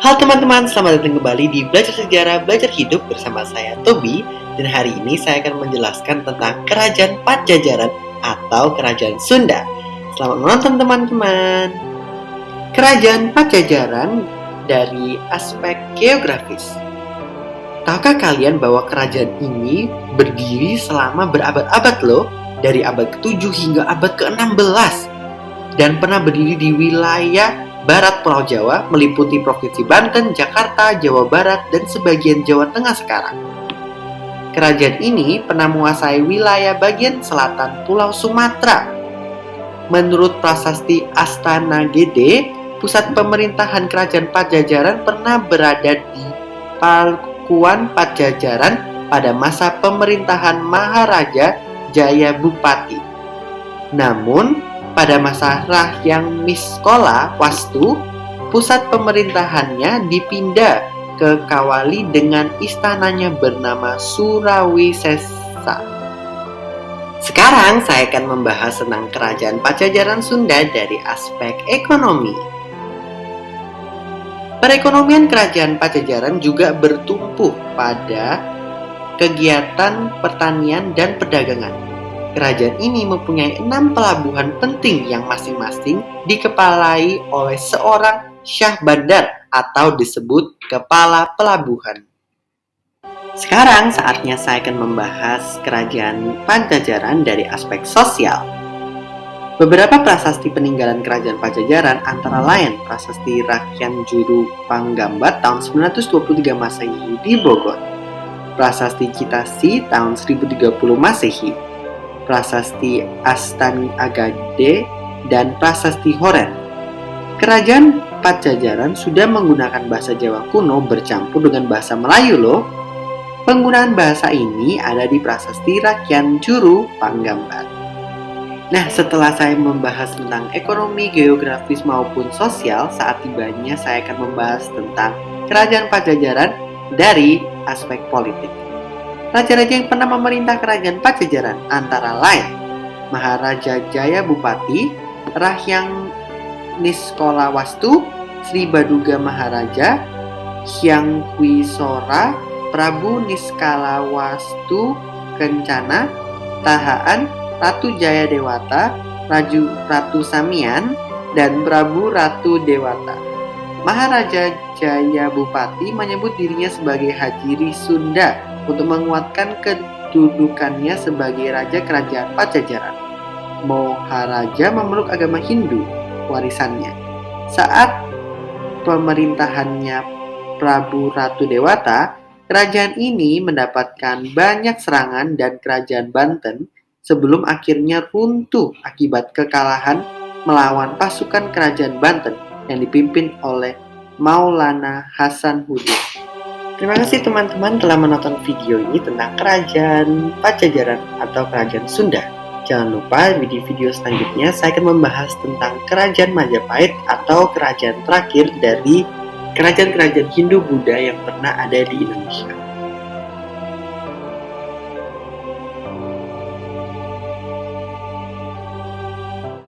Halo teman-teman, selamat datang kembali di Belajar Sejarah, Belajar Hidup bersama saya Tobi. Dan hari ini saya akan menjelaskan tentang Kerajaan Pajajaran atau Kerajaan Sunda. Selamat menonton teman-teman. Kerajaan Pajajaran dari aspek geografis. Tahukah kalian bahwa kerajaan ini berdiri selama berabad-abad loh, dari abad ke-7 hingga abad ke-16, dan pernah berdiri di wilayah Barat Pulau Jawa, meliputi Provinsi Banten, Jakarta, Jawa Barat, dan sebagian Jawa Tengah sekarang. Kerajaan ini pernah menguasai wilayah bagian selatan Pulau Sumatera. Menurut prasasti Astana Gede, pusat pemerintahan Kerajaan Pajajaran pernah berada di Pakuan Pajajaran pada masa pemerintahan Maharaja Jayabupati. Namun, pada masa Rahyang Niskola Wastu, pusat pemerintahannya dipindah ke Kawali dengan istananya bernama Surawisesa. Sekarang saya akan membahas tentang Kerajaan Pajajaran Sunda dari aspek ekonomi. Perekonomian Kerajaan Pajajaran juga bertumpu pada kegiatan pertanian dan perdagangan. Kerajaan ini mempunyai 6 pelabuhan penting yang masing-masing dikepalai oleh seorang Syah Bandar atau disebut Kepala Pelabuhan. Sekarang saatnya saya akan membahas Kerajaan Pajajaran dari aspek sosial. Beberapa prasasti peninggalan Kerajaan Pajajaran antara lain Prasasti Rakyat Juru Panggambat tahun 923 Masehi di Bogor, Prasasti Citasi tahun 1030 Masehi, Prasasti Astani Agade, dan Prasasti Horen. Kerajaan Pajajaran sudah menggunakan bahasa Jawa kuno bercampur dengan bahasa Melayu loh. Penggunaan bahasa ini ada di Prasasti Rakyat Juru Panggambat. Nah, setelah saya membahas tentang ekonomi, geografis maupun sosial, saat tibanya saya akan membahas tentang Kerajaan Pajajaran dari aspek politik. Raja-raja yang pernah memerintah Kerajaan Pajajaran antara lain Maharaja Jayabupati, Rahyang Niskola Wastu, Sri Baduga Maharaja, Hyang Kwisora, Prabu Niskala Wastu Kencana, Tahaan, Ratu Jayadewata, Ratu Samian, dan Prabu Ratu Dewata. Maharaja Jayabupati menyebut dirinya sebagai Hajiri Sunda untuk menguatkan kedudukannya sebagai Raja Kerajaan Pajajaran. Maharaja memeluk agama Hindu, warisannya. Saat pemerintahannya Prabu Ratu Dewata, kerajaan ini mendapatkan banyak serangan dan Kerajaan Banten sebelum akhirnya runtuh akibat kekalahan melawan pasukan Kerajaan Banten yang dipimpin oleh Maulana Hasanuddin. Terima kasih teman-teman telah menonton video ini tentang Kerajaan Pajajaran atau Kerajaan Sunda. Jangan lupa di video selanjutnya saya akan membahas tentang Kerajaan Majapahit atau kerajaan terakhir dari kerajaan-kerajaan Hindu Buddha yang pernah ada di Indonesia.